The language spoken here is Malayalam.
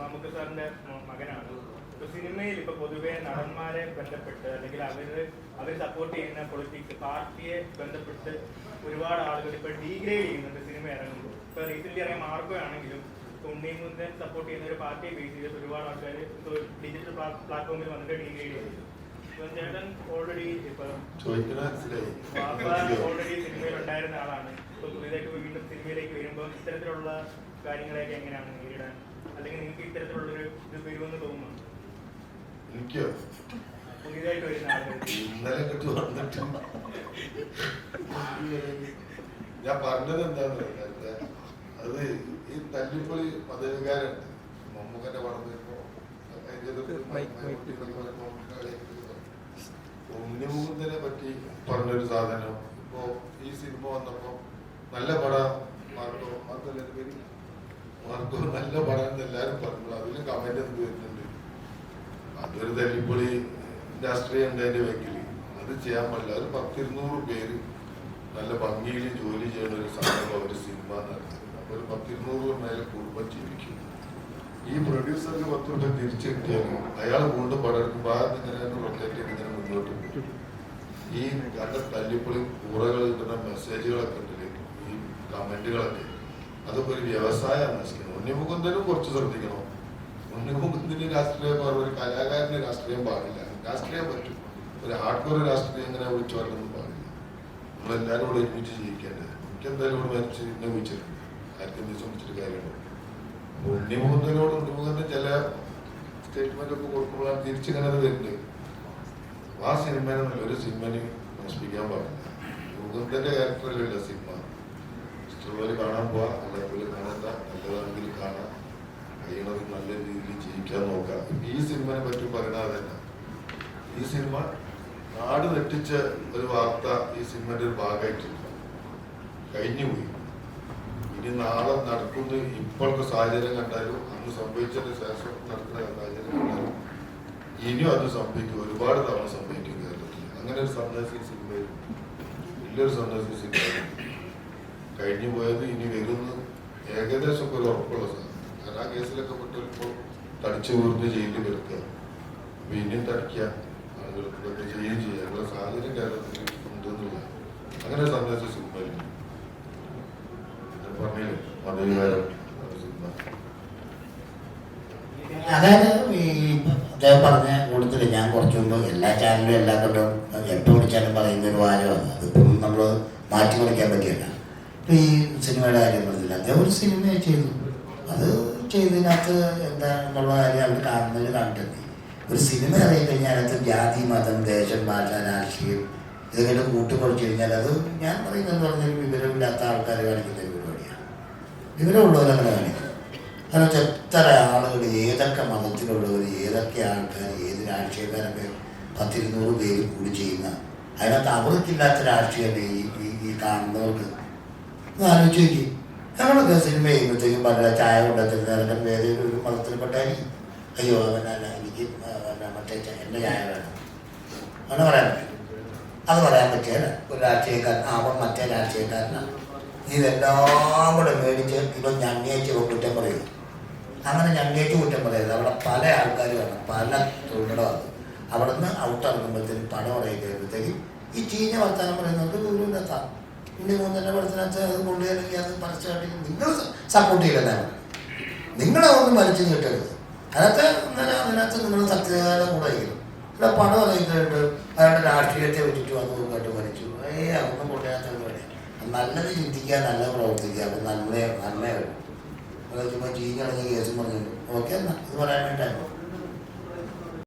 മമ്മൂക്ക സാറിന്റെ മകനാണ്. ഇപ്പൊ സിനിമയിൽ ഇപ്പൊ പൊതുവെ നടന്മാരെ ബന്ധപ്പെട്ട് അല്ലെങ്കിൽ അവർ സപ്പോർട്ട് ചെയ്യുന്ന പൊളിറ്റിക്സ് പാർട്ടിയെ ബന്ധപ്പെട്ട് ഒരുപാട് ആളുകൾ ഇപ്പൊ ഡീഗ്രേഡ് ചെയ്യുന്നുണ്ട് സിനിമ ഇറങ്ങുമ്പോൾ. ഇപ്പൊ റീസെന്റ് ഇറങ്ങിയ മാർക്കോ ആണെങ്കിലും ഉണ്ണിമുന്തൻ സപ്പോർട്ട് ചെയ്യുന്ന ഒരു പാർട്ടിയെ ബേസ് ചെയ്തിട്ട് ഒരുപാട് ആൾക്കാർ ഡിജിറ്റൽ പ്ലാറ്റ്ഫോമിൽ വന്നിട്ട് ഡീഗ്രേഡ് ചെയ്തു. ചേട്ടൻ ഓൾറെഡി ഓൾറെഡി സിനിമയിൽ ഉണ്ടായിരുന്ന ആളാണ്. ഇപ്പൊ പുതിയതായിട്ട് വീണ്ടും സിനിമയിലേക്ക് വരുമ്പോൾ ഇത്തരത്തിലുള്ള കാര്യങ്ങളെയൊക്കെ എങ്ങനെയാണ് നേരിടാൻ, അല്ലെങ്കിൽ നിങ്ങൾക്ക് ഇത്തരത്തിലുള്ളൊരു ഇത് വരുമെന്ന് തോന്നുന്നു? പുതിയതായിട്ട് വരുന്ന ആളുകൾ ഞാൻ പറഞ്ഞത് എന്താന്ന് പറഞ്ഞാൽ അത് ഈ തല്ലിപ്പൊളി മതവികാരുണ്ട്. മമ്മൂക്കന്റെ പടം വരുമ്പോ ഉണ്ണിമുകുന്ദനെ പറ്റി പറഞ്ഞൊരു സാധനം ഇപ്പോ ഈ സിനിമ വന്നപ്പോ നല്ല പടം മാർക്കോ നല്ല പടം എന്ന് എല്ലാരും പറഞ്ഞു. അതില് കമന്റ് എന്ത് വരുന്നുണ്ട്, അതൊരു തല്ലിപ്പൊളി രാഷ്ട്രീയം ഉണ്ടതിന്റെ വെക്കില് അത് ചെയ്യാൻ പാടില്ല. ഒരു 100-200 പേര് നല്ല ഭംഗിയിൽ ജോലി ചെയ്യുന്ന ഒരു സംഭവം ഒരു സിനിമ നടത്തുന്നത്. അപ്പൊ ഒരു 100-200 മേലെ കുടുംബം ജീവിക്കും. ഈ പ്രൊഡ്യൂസർക്ക് 10 രൂപ തിരിച്ചു കിട്ടിയാലും അയാൾ വീണ്ടും പടർക്കും ഇങ്ങനെ റൊട്ടേറ്റ് ചെയ്ത് ഇങ്ങനെ മുന്നോട്ട് പോകും. ഈ കണ്ട തല്ലിപ്പൊളി കൂറകൾ കിട്ടുന്ന മെസ്സേജുകളൊക്കെ ഉണ്ടല്ലേ, ഈ കമന്റുകളൊക്കെ, അതൊക്കെ ഒരു വ്യവസായം നശിക്കണം. ഉണ്ണിമുകുന്ദനും കുറച്ച് ശ്രദ്ധിക്കണം. ഉണ്ണിമുകുന്ദന് രാഷ്ട്രീയം ഒരു കലാകാരന് രാഷ്ട്രീയം പാടില്ല. രാഷ്ട്രീയം പറ്റും, ഒരു ഹാർഡ് കോർ രാഷ്ട്രീയം ഇങ്ങനെ വിളിച്ചു പറഞ്ഞൊന്നും പാടില്ല. നമ്മളെല്ലാവരും കൂടെ ഒരുമിച്ച് ജീവിക്കേണ്ടത്. എനിക്കെന്തായാലും ഇവിടെ മരിച്ച് ഇന്നെ വിളിച്ചിട്ടുണ്ട്, ആർക്കും വിളിച്ചിട്ട് കാര്യമുണ്ടോ? ഉണ്ണിമുകുന്ദന് ചില സ്റ്റേറ്റ്മെന്റ് ഒക്കെ കൊടുക്കുമ്പോഴാണ് തിരിച്ചിങ്ങനെ വരുന്നത്. ആ സിനിമനെ നല്ലൊരു സിനിമന് നശിപ്പിക്കാൻ പാടില്ല. മുകുന്ദന്റെ ക്യാരക്ടറിലല്ല സിനിമ. ഇഷ്ടമുള്ളവർ കാണാൻ പോവാ, അല്ലാത്തവര് കാണണ്ട. നല്ലതാണെങ്കിൽ കാണാം, കഴിയണത് നല്ല രീതിയിൽ ജീവിക്കാൻ നോക്കാം. ഈ സിനിമനെ പറ്റി പറയണത് തന്നെ, ഈ സിനിമ നാട് തെറ്റിച്ച ഒരു വാർത്ത ഈ സിനിമയുടെ ഒരു ഭാഗമായിട്ടില്ല, കഴിഞ്ഞുപോയി. ഇനി നാളെ നടക്കുന്ന ഇപ്പോഴത്തെ സാഹചര്യം കണ്ടാലും അന്ന് സംഭവിച്ചതിന് ശേഷം നടക്കുന്ന സാഹചര്യം കണ്ടാലും ഇനിയും അത് സംഭവിക്കും. ഒരുപാട് തവണ സംഭവിക്കും കേരളത്തിൽ. അങ്ങനെ ഒരു സന്ദേശം സിനിമയിൽ വലിയൊരു സന്ദേശം സിനിമയിൽ കഴിഞ്ഞു പോയത് ഇനി വരുന്ന ഏകദേശം ഒരു ഉറപ്പുള്ള സാധനം. കാരണം ആ കേസിലൊക്കെ പെട്ടിപ്പോൾ തടിച്ചു കൂർന്ന് ജയിലിൽ കിടക്കുക. അപ്പൊ ഇനിയും തടിക്കുക, ആളുകൾക്ക് ഇതൊക്കെ ചെയ്യുകയും ചെയ്യുക. അങ്ങനെ സാഹചര്യം കേരളത്തിൽ ഉണ്ടെന്നില്ല. അങ്ങനെ ഒരു സന്ദേശം സിനിമയിൽ പറഞ്ഞില്ലേ, മതവികാരം സിനിമ. അതായത് ഈ അദ്ദേഹം പറഞ്ഞ കൂടുതൽ ഞാൻ കുറച്ചു മുമ്പ് എല്ലാ ചാനലും എല്ലാ കൊല്ലവും എപ്പോൾ വിളിച്ചാലും പറയുന്ന ഒരു വാരമാണ്. അതിപ്പം നമ്മൾ മാറ്റി മറിക്കാൻ പറ്റിയല്ല. ഇപ്പം ഈ സിനിമയുടെ കാര്യം പറഞ്ഞില്ല, അദ്ദേഹം ഒരു സിനിമ ചെയ്തു. അത് ചെയ്തതിനകത്ത് എന്താണെന്നുള്ള കാര്യം അവർ കാണുന്നതിൽ കണ്ടെത്തി. ഒരു സിനിമ ഇറങ്ങിക്കഴിഞ്ഞാൽ അതിനകത്ത് ജാതി, മതം, ദേശം, ഭാഷ, രാഷ്ട്രീയം ഇതൊക്കെ കൂട്ടിക്കൊടിച്ചു കഴിഞ്ഞാൽ അത് ഞാൻ പറയുന്നത് പറഞ്ഞാൽ വിവരമില്ലാത്ത ആൾക്കാർ കാണിക്കുന്ന ഒരു പരിപാടിയാണ്. വിവരമുള്ളവരങ്ങനെ കാണിക്കും. കാരണം എത്ര ആളുകൾ, ഏതൊക്കെ മതത്തിലുള്ളവർ, ഏതൊക്കെ ആൾക്കാർ, ഏത് രാഷ്ട്രീയക്കാരൊക്കെ 10-200 പേര് കൂടി ചെയ്യുന്ന, അതിനകത്ത് അവർക്കില്ലാത്ത രാഷ്ട്രീയം ഈ കാണുന്നവർക്ക് ആലോചിച്ച് നോക്കി. നമ്മളൊക്കെ സിനിമ ചെയ്യുമ്പോഴത്തേക്കും പല ചായ കൊണ്ടുവരുന്ന ഇറങ്ങാൻ വേറെ ഒരു മതത്തിൽപ്പെട്ടായിരിക്കും. അയ്യോ അവനല്ല, എനിക്ക് മറ്റേ എൻ്റെ ചായ വേണം അങ്ങനെ പറയാൻ പറ്റും. അത് പറയാൻ പറ്റിയല്ല. ഒരു രാഷ്ട്രീയക്കാരൻ അവൻ മറ്റേ രാഷ്ട്രീയക്കാരനാണ്. ഇതെല്ലാം കൂടെ മേടിച്ച് ഇപ്പം ഞണ്ണിയേച്ച് കുറ്റം പറയുക. അങ്ങനെ ഞണ്ണിയേച്ച് കുറ്റം പറയരുത്. അവിടെ പല ആൾക്കാർ വേണം, പല തൊഴിലുകളാണ്. അവിടെ നിന്ന് ഔട്ടിറങ്ങുമ്പോഴത്തേക്കും പണം പറയുമ്പോഴത്തേക്കും ഈ ചീഞ്ഞ വർത്താനം പറയുന്നവർക്ക് ദൂരമില്ലാത്ത ഉണ്ണിമുകുന്ദൻ്റെ പടത്തിനകത്ത് അത് കൊണ്ടുപോയി അത് പരസ്യമായിട്ട് നിങ്ങൾ സപ്പോർട്ട് ചെയ്യില്ലെന്നാണ്. നിങ്ങളതൊന്നും വലിച്ചു കിട്ടരുത്. അതിനകത്ത് നിങ്ങൾ സത്യത കൂടെ ആയിരിക്കും. ഇവിടെ പണം അറിയിച്ചിട്ട് അയാളുടെ രാഷ്ട്രീയത്തെ വെച്ചിട്ട് വന്ന് കേട്ട് മരിച്ചു. അതൊന്നും കൊണ്ടുവരാത്ത പരിപാടി. നല്ലത് ചിന്തിക്കുക, നല്ലത് പ്രവർത്തിക്കുക. അപ്പം നന്മ വരും. അത് ചുമ്മാ ചീഞ്ഞളഞ്ഞ കേസും പറഞ്ഞു ഓക്കെ എന്നാ ഇത് പറയാൻ വേണ്ടിയിട്ടായിരുന്നു.